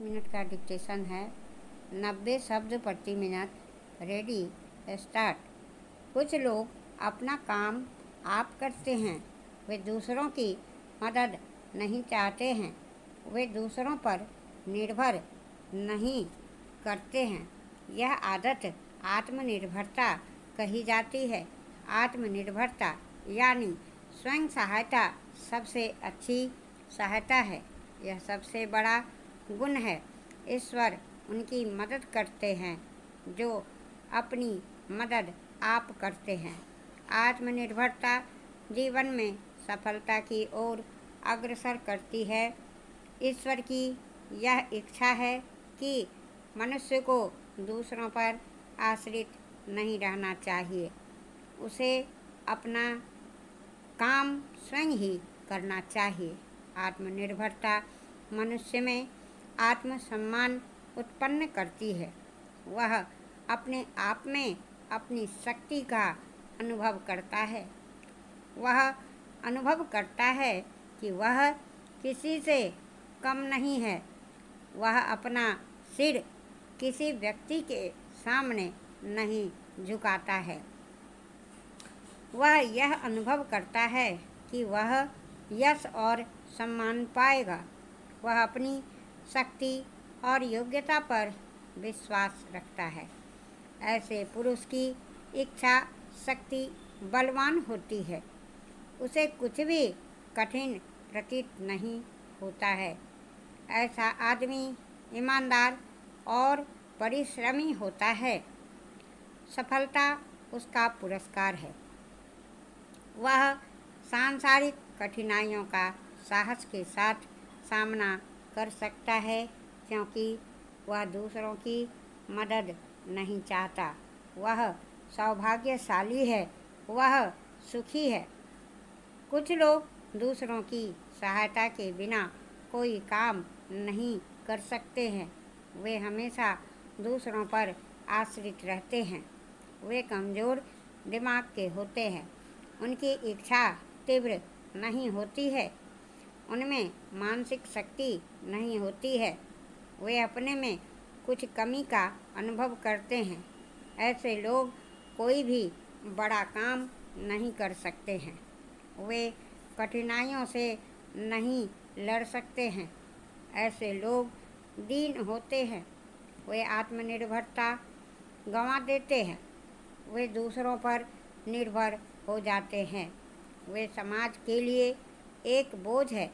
Minute का dictation है। 90 शब्द प्रति मिनट। Ready, start. कुछ लोग अपना काम आप करते हैं। वे दूसरों की मदद नहीं चाहते हैं। वे दूसरों पर निर्भर नहीं करते हैं। यह आदत आत्मनिर्भरता कही जाती है। आत्मनिर्भरता यानी स्वयं सहायता सबसे अच्छी सहायता है। यह सबसे बड़ा गुण है। ईश्वर उनकी मदद करते हैं जो अपनी मदद आप करते हैं। आत्मनिर्भरता जीवन में सफलता की ओर अग्रसर करती है। ईश्वर की यह इच्छा है कि मनुष्य को दूसरों पर आश्रित नहीं रहना चाहिए। उसे अपना काम स्वयं ही करना चाहिए। आत्मनिर्भरता मनुष्य में आत्मसम्मान उत्पन्न करती है। वह अपने आप में अपनी शक्ति का अनुभव करता है। वह अनुभव करता है कि वह किसी से कम नहीं है। वह अपना सिर किसी व्यक्ति के सामने नहीं झुकाता है। वह यह अनुभव करता है कि वह यश और सम्मान पाएगा। वह अपनी शक्ति और योग्यता पर विश्वास रखता है। ऐसे पुरुष की इच्छा शक्ति बलवान होती है। उसे कुछ भी कठिन प्रतीत नहीं होता है। ऐसा आदमी ईमानदार और परिश्रमी होता है। सफलता उसका पुरस्कार है। वह सांसारिक कठिनाइयों का साहस के साथ सामना कर सकता है क्योंकि वह दूसरों की मदद नहीं चाहता। वह सौभाग्यशाली है। वह सुखी है। कुछ लोग दूसरों की सहायता के बिना कोई काम नहीं कर सकते हैं। वे हमेशा दूसरों पर आश्रित रहते हैं। वे कमज़ोर दिमाग के होते हैं। उनकी इच्छा तीव्र नहीं होती है। उनमें मानसिक शक्ति नहीं होती है। वे अपने में कुछ कमी का अनुभव करते हैं। ऐसे लोग कोई भी बड़ा काम नहीं कर सकते हैं। वे कठिनाइयों से नहीं लड़ सकते हैं। ऐसे लोग दीन होते हैं। वे आत्मनिर्भरता गंवा देते हैं। वे दूसरों पर निर्भर हो जाते हैं। वे समाज के लिए एक बोझ है।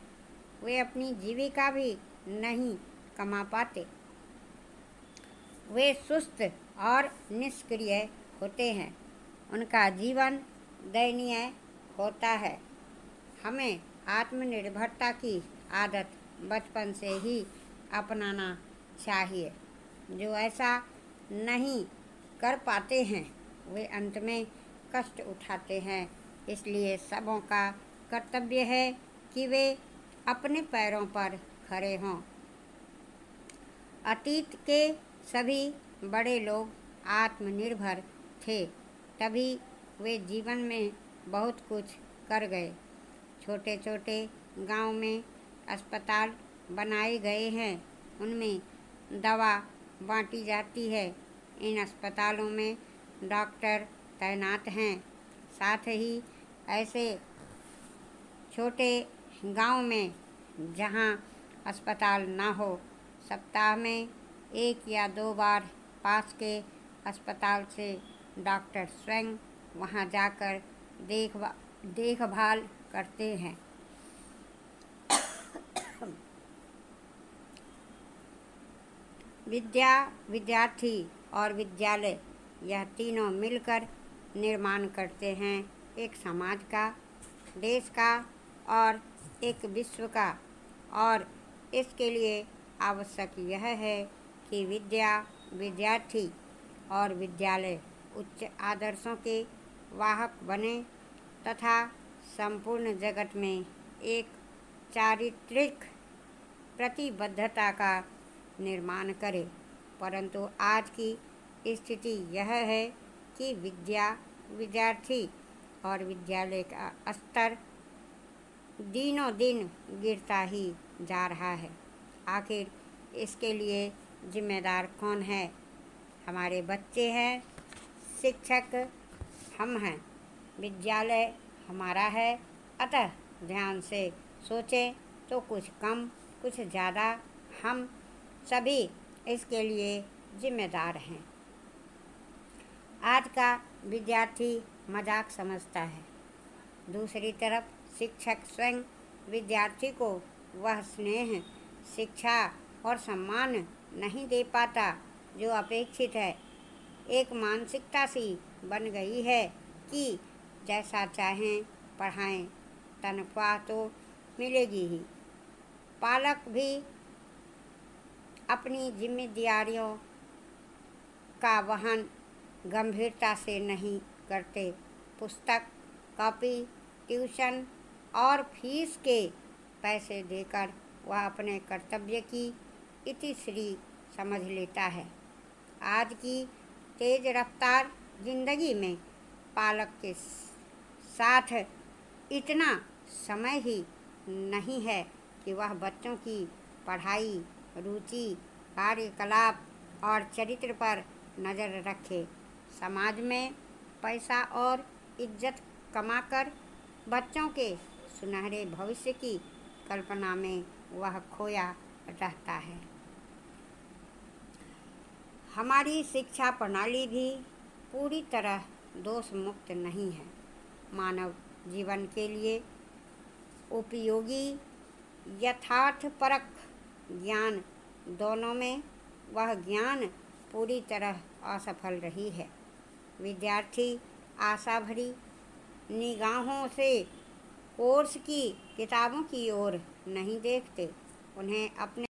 वे अपनी जीविका भी नहीं कमा पाते। वे सुस्त और निष्क्रिय होते हैं। उनका जीवन दयनीय होता है। हमें आत्मनिर्भरता की आदत बचपन से ही अपनाना चाहिए। जो ऐसा नहीं कर पाते हैं वे अंत में कष्ट उठाते हैं। इसलिए सबों का कर्तव्य है कि वे अपने पैरों पर खड़े हों। अतीत के सभी बड़े लोग आत्मनिर्भर थे, तभी वे जीवन में बहुत कुछ कर गए। छोटे छोटे गांव में अस्पताल बनाए गए हैं। उनमें दवा बांटी जाती है। इन अस्पतालों में डॉक्टर तैनात हैं। साथ ही ऐसे छोटे गांव में जहां अस्पताल ना हो, सप्ताह में 1 या 2 बार पास के अस्पताल से डॉक्टर स्वयं वहां जाकर देखभाल करते हैं। विद्या, विद्यार्थी और विद्यालय यह तीनों मिलकर निर्माण करते हैं एक समाज का, देश का और एक विश्व का। और इसके लिए आवश्यक यह है कि विद्या, विद्यार्थी और विद्यालय उच्च आदर्शों के वाहक बने तथा संपूर्ण जगत में एक चारित्रिक प्रतिबद्धता का निर्माण करे। परंतु आज की स्थिति यह है कि विद्या, विद्यार्थी और विद्यालय का स्तर दिनों दिन गिरता ही जा रहा है। आखिर इसके लिए जिम्मेदार कौन है? हमारे बच्चे हैं, शिक्षक हम हैं, विद्यालय हमारा है। अतः ध्यान से सोचें तो कुछ कम कुछ ज़्यादा हम सभी इसके लिए जिम्मेदार हैं। आज का विद्यार्थी मजाक समझता है। दूसरी तरफ शिक्षक स्वयं विद्यार्थी को वह स्नेह, शिक्षा और सम्मान नहीं दे पाता जो अपेक्षित है। एक मानसिकता सी बन गई है कि जैसा चाहें पढ़ाएं, तनख्वाह तो मिलेगी ही। पालक भी अपनी जिम्मेदारियों का वहन गंभीरता से नहीं करते। पुस्तक, कॉपी, ट्यूशन और फीस के पैसे देकर वह अपने कर्तव्य की इतिश्री समझ लेता है। आज की तेज रफ्तार जिंदगी में पालक के साथ इतना समय ही नहीं है कि वह बच्चों की पढ़ाई, रुचि, कार्यकलाप और चरित्र पर नज़र रखे। समाज में पैसा और इज्जत कमाकर बच्चों के सुनहरे भविष्य की कल्पना में वह खोया रहता है। हमारी शिक्षा प्रणाली भी पूरी तरह दोष मुक्त नहीं है। मानव जीवन के लिए उपयोगी यथार्थपरक ज्ञान दोनों में वह ज्ञान पूरी तरह असफल रही है। विद्यार्थी आशा भरी निगाहों से कोर्स की किताबों की ओर नहीं देखते। उन्हें अपने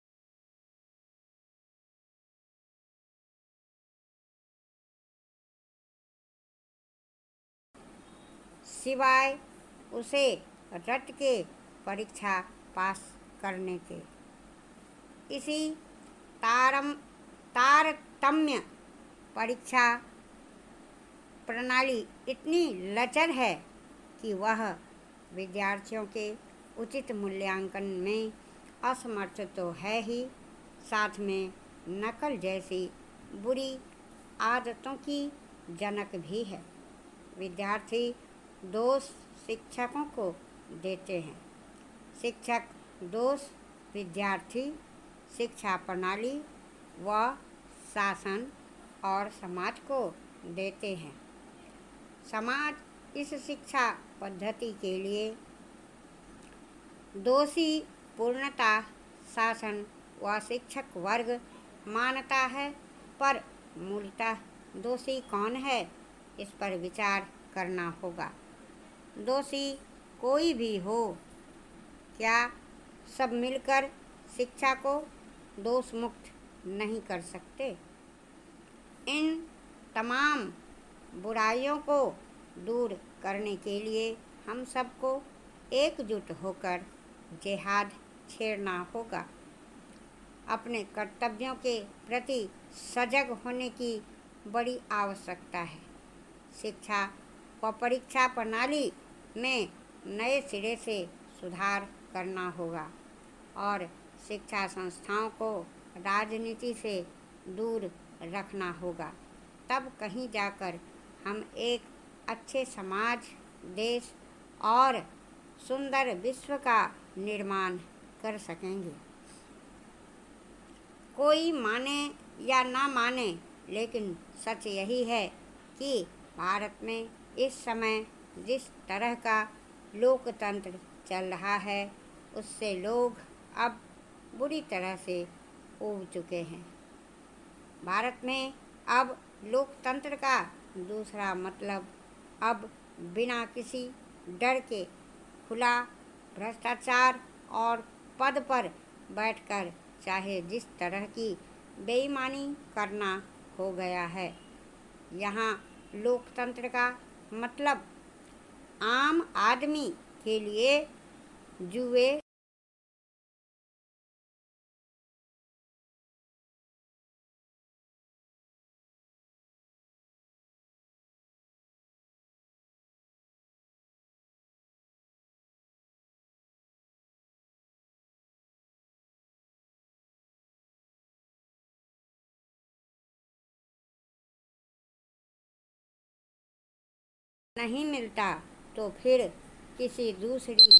सिवाय उसे रट के परीक्षा पास करने के। इसी तारतम्य परीक्षा प्रणाली इतनी लचर है कि वह विद्यार्थियों के उचित मूल्यांकन में असमर्थ तो है ही, साथ में नकल जैसी बुरी आदतों की जनक भी है। विद्यार्थी दोष शिक्षकों को देते हैं, शिक्षक दोष विद्यार्थी, शिक्षा प्रणाली व शासन और समाज को देते हैं। समाज इस शिक्षा पद्धति के लिए दोषी पूर्णतः शासन व शिक्षक वर्ग मानता है, पर मूलतः दोषी कौन है, इस पर विचार करना होगा। दोषी कोई भी हो, क्या सब मिलकर शिक्षा को दोष मुक्त नहीं कर सकते? इन तमाम बुराइयों को दूर करने के लिए हम सबको एकजुट होकर जिहाद छेड़ना होगा। अपने कर्तव्यों के प्रति सजग होने की बड़ी आवश्यकता है। शिक्षा व परीक्षा प्रणाली में नए सिरे से सुधार करना होगा और शिक्षा संस्थाओं को राजनीति से दूर रखना होगा। तब कहीं जाकर हम एक अच्छे समाज, देश और सुंदर विश्व का निर्माण कर सकेंगे। कोई माने या ना माने, लेकिन सच यही है कि भारत में इस समय जिस तरह का लोकतंत्र चल रहा है, उससे लोग अब बुरी तरह से ऊब चुके हैं। भारत में अब लोकतंत्र का दूसरा मतलब अब बिना किसी डर के खुला भ्रष्टाचार और पद पर बैठकर चाहे जिस तरह की बेईमानी करना हो गया है। यहाँ लोकतंत्र का मतलब आम आदमी के लिए जुए नहीं मिलता तो फिर किसी दूसरी